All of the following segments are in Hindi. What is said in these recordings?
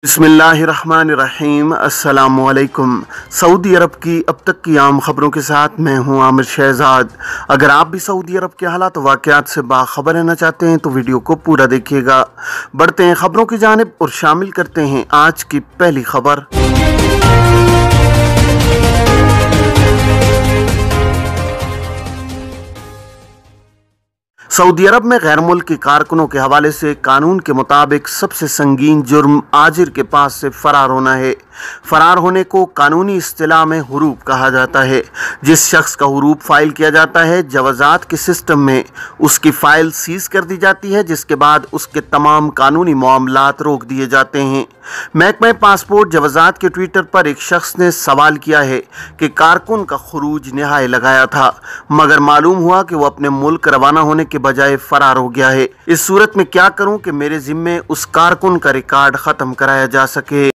बिस्मिल्लाहिर्रहमानिर्रहीम। अस्सलामुअलैकुम। सऊदी अरब की अब तक की आम खबरों के साथ मैं हूं आमिर शहजाद। अगर आप भी सऊदी अरब के हालात वाक़यात से बाखबर रहना चाहते हैं तो वीडियो को पूरा देखिएगा। बढ़ते हैं खबरों की जानिब और शामिल करते हैं आज की पहली खबर। सऊदी अरब में गैर मुल्की कारकुनों के हवाले से कानून के मुताबिक सबसे संगीन जुर्म आजिर के पास से फरार होना है। फरार होने को कानूनी इस्तिलाह में हुरूब कहा जाता है। जिस शख्स का हुरूब फाइल किया जाता है, जवाजात के सिस्टम में उसकी फ़ाइल सीज कर दी जाती है, जिसके बाद उसके तमाम कानूनी मामलात रोक दिए जाते हैं। महकमा पासपोर्ट जवाजात के ट्विटर पर एक शख्स ने सवाल किया है कि कारकुन का खुरूज निहाय लगाया था, मगर मालूम हुआ कि वो अपने मुल्क रवाना होने के बजाय फरार हो गया है। इस सूरत में क्या करूं कि मेरे जिम्मे उस कारकुन का रिकॉर्ड ख़त्म कराया जा सके।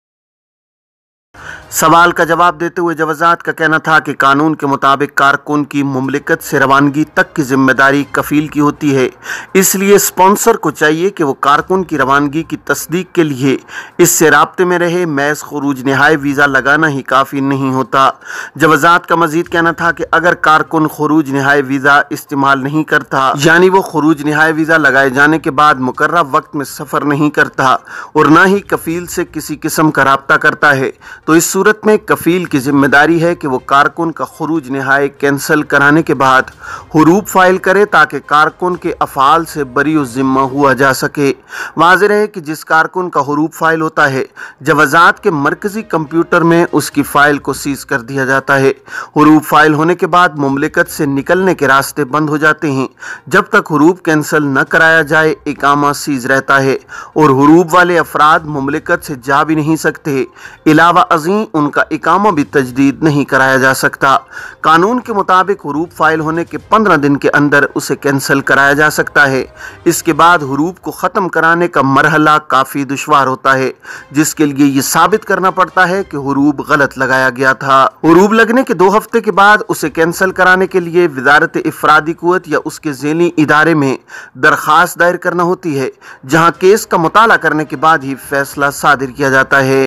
सवाल का जवाब देते हुए जवाजात का कहना था कि कानून के मुताबिक कारकुन की मुमलिकत से रवानगी तक की जिम्मेदारी कफील की होती है, इसलिए स्पॉन्सर को चाहिए कि वो कारकुन की रवानगी की तस्दीक के लिए इससे राब्ते में रहे। महज खुरूज निहाय वीज़ा लगाना ही काफ़ी नहीं होता। जवाजात का मजीद कहना था कि अगर कारकुन खुरूज निहाय वीज़ा इस्तेमाल नहीं करता, यानी वो खुरूज निहाय वीज़ा लगाए जाने के बाद मुकर्रर वक्त में सफ़र नहीं करता और ना ही कफील से किसी किस्म का राब्ता करता है, तो इस सूरत में कफील की जिम्मेदारी है कि वो कारकुन का खुरूज निहाय कैंसिल कराने के बाद हुरूब फाइल करे, ताकि कारकुन के अफ़ाल से बरी ज़िम्मा हुआ जा सके। वाज़ेह है कि जिस कारकुन का हुरूब फाइल होता है, जवाजात के मरकज़ी कंप्यूटर में उसकी फ़ाइल को सीज कर दिया जाता है। हुरूब फाइल होने के बाद मुमलिकत से निकलने के रास्ते बंद हो जाते हैं। जब तक हुरूब कैंसिल न कराया जाए, इकामा सीज रहता है और हुरूब वाले अफराद मुमलिकत से जा भी नहीं सकते। इलावा अज़ीं उनका इकामा भी तजदीद नहीं कराया जा सकता। कानून के मुताबिक हुरूब फाइल होने के 15 दिन के अंदर उसे कैंसिल कराया जा सकता है। इसके बाद हुरूब को ख़त्म कराने का मरहला काफ़ी दुश्वार होता है, जिसके लिए ये साबित करना पड़ता है कि हुरूब गलत लगाया गया था। हुरूब लगने के 2 हफ्ते के बाद उसे कैंसिल कराने के लिए वज़ारत इफ़रादी क़ुव्वत या उसके ज़ेली इदारे में दरख्वास्त दायर करना होती है, जहाँ केस का मुताला करने के बाद ही फैसला सादिर किया जाता है।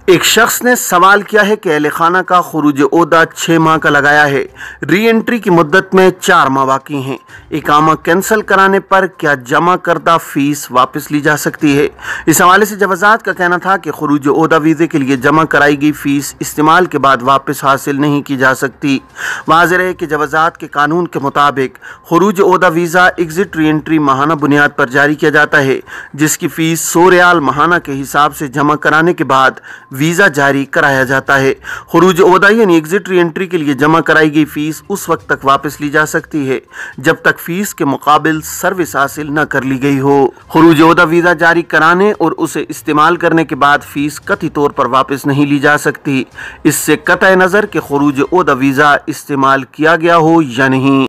एक शख्स ने सवाल किया है कि अहले खाना का खुरूज ओहदा 6 माह का लगाया है, री एंट्री की मुद्दत में 4 माह बाकी हैं। इकामा कैंसिल कराने पर क्या जमा करदा फीस वापस ली जा सकती है? इस हवाले से जवाजात का कहना था कि खुरूज ओहदा वीज़े के लिए जमा कराई गई फीस इस्तेमाल के बाद वापस हासिल नहीं की जा सकती। वाज़ेह है कि जवाजात के कानून के मुताबिक खुरूज ओहदा वीज़ा एग्जिट री एंट्री माहाना बुनियाद पर जारी किया जाता है, जिसकी फ़ीस 100 रियाल माहाना के हिसाब से जमा कराने के बाद वीज़ा जारी कराया जाता है। खुरूज ओहदा यानी एग्जिट री एंट्री के लिए जमा कराई गई फीस उस वक्त तक वापस ली जा सकती है जब तक फीस के मुकाबिल सर्विस हासिल न कर ली गई हो। खुरूज ओहदा वीज़ा जारी कराने और उसे इस्तेमाल करने के बाद फीस कतई तौर पर वापस नहीं ली जा सकती, इससे कतई नज़र के खुरूज ओहदा वीज़ा इस्तेमाल किया गया हो या नहीं।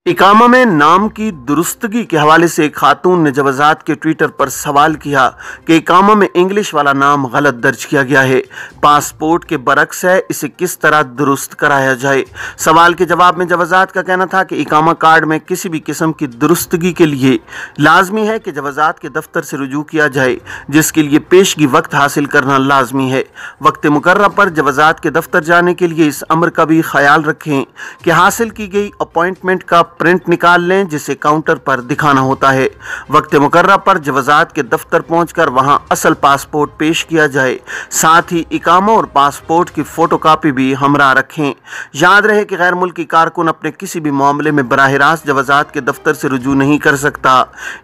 इकामा में नाम की दुरुस्तगी के हवाले से एक खातून ने जवाजात के ट्विटर पर सवाल किया कि इकामा में इंग्लिश वाला नाम गलत दर्ज किया गया है, पासपोर्ट के बरक्स है, इसे किस तरह दुरुस्त कराया जाए। सवाल के जवाब में जवाजात का कहना था कि इकामा कार्ड में किसी भी किस्म की दुरुस्तगी के लिए लाजमी है कि जवाजात के दफ्तर से रुजू किया जाए, जिसके लिए पेशगी वक्त हासिल करना लाजमी है। वक्त मुकर्रर पर जवाजात के दफ्तर जाने के लिए इस अमर का भी ख्याल रखें कि हासिल की गई अपॉइंटमेंट का प्रिंट निकाल लें, जिसे काउंटर पर दिखाना होता है। वक्त मुकर्रर पर जवाजात के दफ्तर पहुंचकर वहां असल पासपोर्ट पेश किया जाए। साथ ही इकामा और पासपोर्ट की फोटोकॉपी भी हमरा रखें। याद रहे कि गैर मुल्की कारकुन अपने किसी भी मामले में बराह रास्त जवाजात के दफ्तर से रुजू नहीं कर सकता।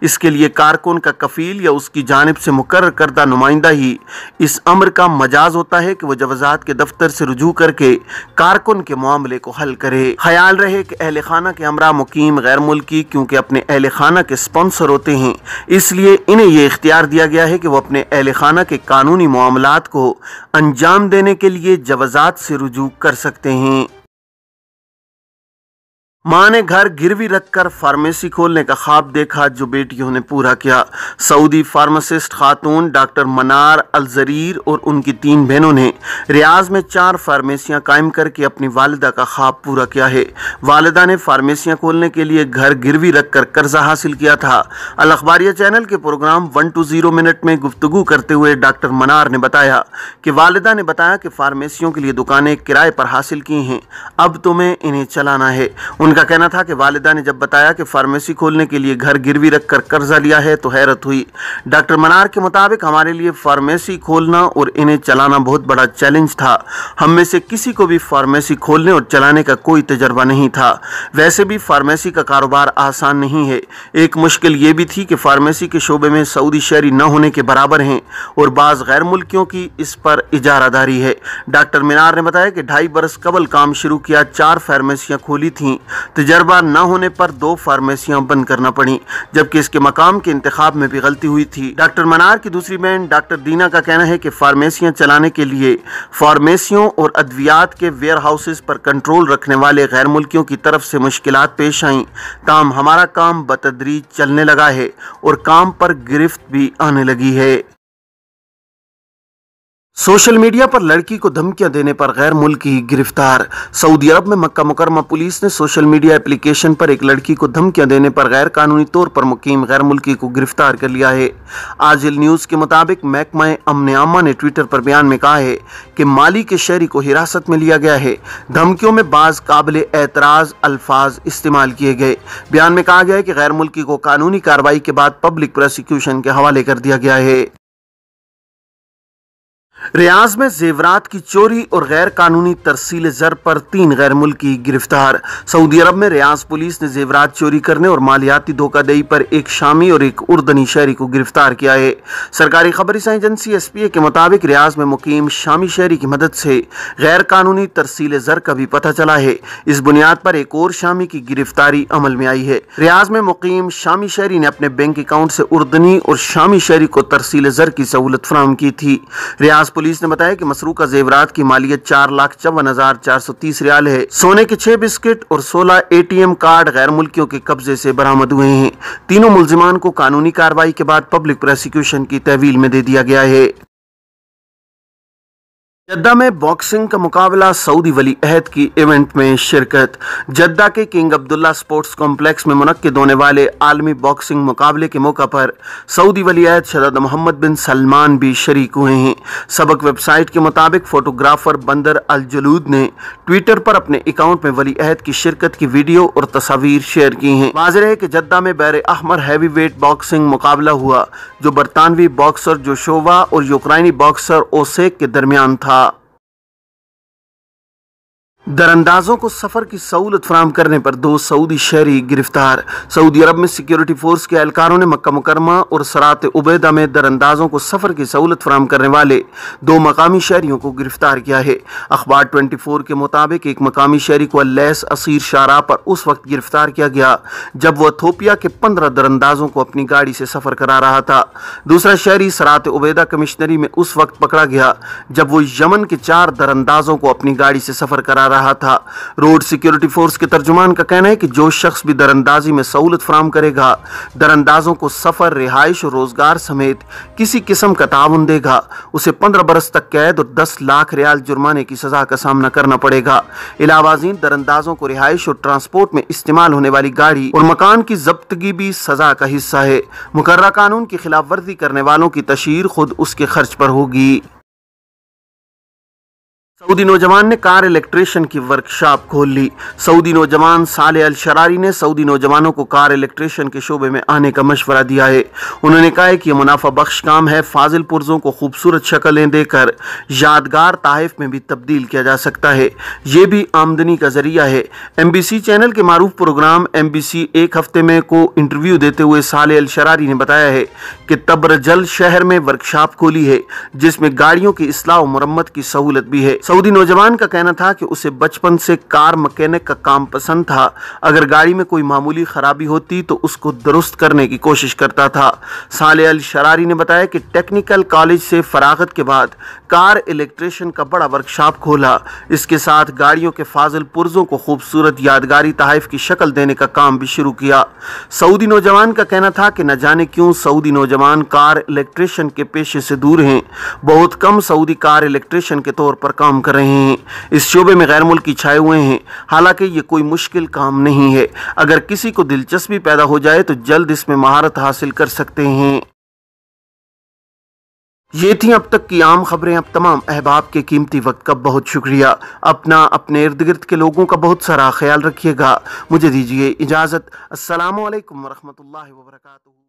इसके लिए कारकुन का कफील या उसकी जानिब से मुकर्रर करदा नुमाइंदा ही इस अमर का मजाज होता है कि वह जवाजात के दफ्तर से रुजू करके कारकुन के मामले को हल करे। ख्याल रहे कि अहले खाना के हमरा मुकीम गैर मुल्की क्योंकि अपने अहले खाना के स्पॉन्सर होते हैं, इसलिए इन्हें यह इख्तियार दिया गया है कि वो अपने अहले खाना के कानूनी मामलात को अंजाम देने के लिए जवाजात से रुजू कर सकते हैं। मां ने घर गिरवी रखकर फार्मेसी खोलने का ख्वाब देखा जो बेटियों ने पूरा किया। सऊदी फार्मासिस्ट खातून डॉक्टर मनार अल-जरीर और उनकी 3 बहनों ने रियाज में 4 फार्मेसियां कायम करके अपनी वालिदा का ख्वाब पूरा किया है। वालिदा ने फार्मेसियां खोलने के लिए घर गिरवी रखकर कर्जा हासिल किया था। अल अखबारिया चैनल के प्रोग्राम 120 मिनट में गुफ्तगू करते हुए डॉक्टर मनार ने बताया कि वालिदा ने बताया कि फार्मेसियों के लिए दुकानें किराए पर हासिल की हैं, अब तुम्हें इन्हें चलाना है। उनका कहना था कि वालिदा ने जब बताया कि फार्मेसी खोलने के लिए घर गिरवी रखकर कर्जा लिया है तो हैरत हुई। डॉक्टर मनार के मुताबिक हमारे लिए फार्मेसी खोलना और इन्हें चलाना बहुत बड़ा चैलेंज था। हम में से किसी को भी फार्मेसी खोलने और चलाने का कोई तजर्बा नहीं था। वैसे भी फार्मेसी का कारोबार आसान नहीं है। एक मुश्किल ये भी थी कि फार्मेसी के शोबे में सऊदी शहरी न होने के बराबर हैं और बाज़ गैर मुल्कियों की इस पर इजारादारी है। डॉक्टर मनार ने बताया कि 2.5 बरस कबल काम शुरू किया, 4 फार्मेसियां खोली थीं। तजर्बा न होने पर 2 फार्मेसियां बंद करना पड़ी, जबकि इसके मकाम के इंतखाब में भी गलती हुई थी। डॉक्टर मनार की दूसरी बहन डॉक्टर दीना का कहना है कि फार्मेसियां चलाने के लिए फार्मेसियों और अद्वियात के वेयर हाउसेस पर कंट्रोल रखने वाले गैर मुल्कियों की तरफ से मुश्किलात पेश आईं। ताहम हमारा काम बतदरीज चलने लगा है और काम पर गिरफ्त भी आने लगी है। सोशल मीडिया पर लड़की को धमकियां देने पर गैर मुल्की गिरफ्तार। सऊदी अरब में मक्का मुकरमा पुलिस ने सोशल मीडिया एप्लीकेशन पर एक लड़की को धमकियां देने पर गैर कानूनी तौर पर मुकीम गैर मुल्की को गिरफ्तार कर लिया है। आजिल न्यूज़ के मुताबिक महकमा अमन आमा ने ट्विटर पर बयान में कहा है कि माली के शहरी को हिरासत में लिया गया है। धमकियों में बाज काबिल एतराज़ अल्फाज इस्तेमाल किए गए। बयान में कहा गया है कि गैर मुल्की को कानूनी कार्रवाई के बाद पब्लिक प्रोसिक्यूशन के हवाले कर दिया गया है। रियाज में जेवरात की चोरी और गैर कानूनी तरसील ज़र पर 3 गैर मुल्की गिरफ्तार। सऊदी अरब में रियाज पुलिस ने जेवरात चोरी करने और मालियाती धोखाधड़ी पर एक शामी और एक उर्दनी शहरी को गिरफ्तार किया है। सरकारी खबर एजेंसी SPA के मुताबिक रियाज में मुकीम शामी शहरी की मदद से गैर कानूनी तरसील ज़र का भी पता चला है। इस बुनियाद पर एक और शामी की गिरफ्तारी अमल में आई है। रियाज में मुकीम शामी शहरी ने अपने बैंक अकाउंट से उर्दनी और शामी शहरी को तरसील ज़र की सहूलत फराहम की थी। रियाज पुलिस ने बताया कि मसरूका जेवरात की मालियत 4,54,430 रियाल है। सोने के 6 बिस्किट और 16 ATM कार्ड गैर मुल्कियों के कब्जे से बरामद हुए हैं। तीनों मुल्जिमान को कानूनी कार्रवाई के बाद पब्लिक प्रोसिक्यूशन की तहवील में दे दिया गया है। जद्दा में बॉक्सिंग का मुकाबला, सऊदी वली अहद की इवेंट में शिरकत। जद्दा के किंग अब्दुल्ला स्पोर्ट्स कॉम्प्लेक्स में मुनक्किद होने वाले आलमी बॉक्सिंग मुकाबले के मौका पर सऊदी वली अहद शहजादा मोहम्मद बिन सलमान भी शरीक हुए हैं। सबक वेबसाइट के मुताबिक फोटोग्राफर बंदर अल जलूद ने ट्विटर पर अपने अकाउंट में वली अहद की शिरकत की वीडियो और तस्वीर शेयर की हैं। वाज़ेह है कि जद्दा में बैर अहमर हैवी वेट बॉक्सिंग मुकाबला हुआ जो बरतानवी बॉक्सर जोशोवा और यूक्राइनी बॉक्सर ओसेक के दरमियान था। दरअंदाजों को सफर की सहूलत फराहम करने पर 2 सऊदी शहरी गिरफ्तार। सऊदी अरब में सिक्योरिटी फोर्स के एहलकारों ने मक्का मुकरमा और सरात उबैदा में दरअंदाजों को सफर की सहूलत फराहम करने वाले 2 मकामी शहरियों को गिरफ्तार किया है। अखबार 24 के मुताबिक एक मकामी शहरी को अल्लैस असीर शारा पर उस वक्त गिरफ्तार किया गया जब वह इथोपिया के 15 दरअंदाजों को अपनी गाड़ी से सफर करा रहा था। दूसरा शहरी सरात उबैदा कमिश्नरी में उस वक्त पकड़ा गया जब वो यमन के 4 दरअंदाजों को अपनी गाड़ी से सफर करा रहा था। रोड सिक्योरिटी फोर्स के तर्जुमान का कहना है कि जो शख्स भी दरअंदाजी में सहूलत फराहम करेगा, दरअंदाजों को सफर, रिहाइश और रोजगार समेत किसी किस्म का ताउन देगा, उसे 15 बरस तक कैद और 10 लाख रियाल जुर्माने की सजा का सामना करना पड़ेगा। इलावाज़ीन दरअंदाजों को रिहाइश और ट्रांसपोर्ट में इस्तेमाल होने वाली गाड़ी और मकान की जब्तगी भी सजा का हिस्सा है। मुकर्ररा कानून की खिलाफ वर्जी करने वालों की तशहीर खुद उसके खर्च पर होगी। सऊदी नौजवान ने कार इलेक्ट्रिशियन की वर्कशॉप खोल ली। सऊदी नौजवान साले अल शरारी ने सऊदी नौजवानों को कार इलेक्ट्रिशियन के शोबे में आने का मशवरा दिया है। उन्होंने कहा है कि यह मुनाफा बख्श काम है। फाजिल पुर्जों को खूबसूरत शक्लें देकर यादगार ताहिफ में भी तब्दील किया जा सकता है। ये भी आमदनी का जरिया है। MBC चैनल के मारूफ प्रोग्राम MBC एक हफ्ते में को इंटरव्यू देते हुए साले अल शरारी ने बताया है कि तब्रजल शहर में वर्कशॉप खोली है जिसमें गाड़ियों की इस्लाह और मुरम्मत की सहूलत भी है। सऊदी नौजवान का कहना था कि उसे बचपन से कार मैकेनिक का काम पसंद था। अगर गाड़ी में कोई मामूली खराबी होती तो उसको दुरुस्त करने की कोशिश करता था। साले अल शरारी ने बताया कि टेक्निकल कॉलेज से फरागत के बाद कार इलेक्ट्रिशियन का बड़ा वर्कशॉप खोला। इसके साथ गाड़ियों के फाजिल पुर्जों को खूबसूरत यादगारी तहफ़ की शक्ल देने का काम भी शुरू किया। सऊदी नौजवान का कहना था कि न जाने क्यों सऊदी नौजवान कार इलेक्ट्रिशियन के पेशे से दूर हैं। बहुत कम सऊदी कार इलेक्ट्रिशियन के तौर पर काम कर रहे हैं। इस शोबे में गैर मुल्की छाए हुए हैं। हालांकि ये कोई मुश्किल काम नहीं है। अगर किसी को दिलचस्पी पैदा हो जाए तो जल्द इसमें महारत हासिल कर सकते हैं। ये थी अब तक की आम खबरें। अब तमाम अहबाब के कीमती वक्त का बहुत शुक्रिया। अपने इर्द गिर्द के लोगों का बहुत सारा ख्याल रखिएगा। मुझे दीजिए इजाज़त। अस्सलामु अलैकुम वरहमतुल्लाहि वबरकातुहू।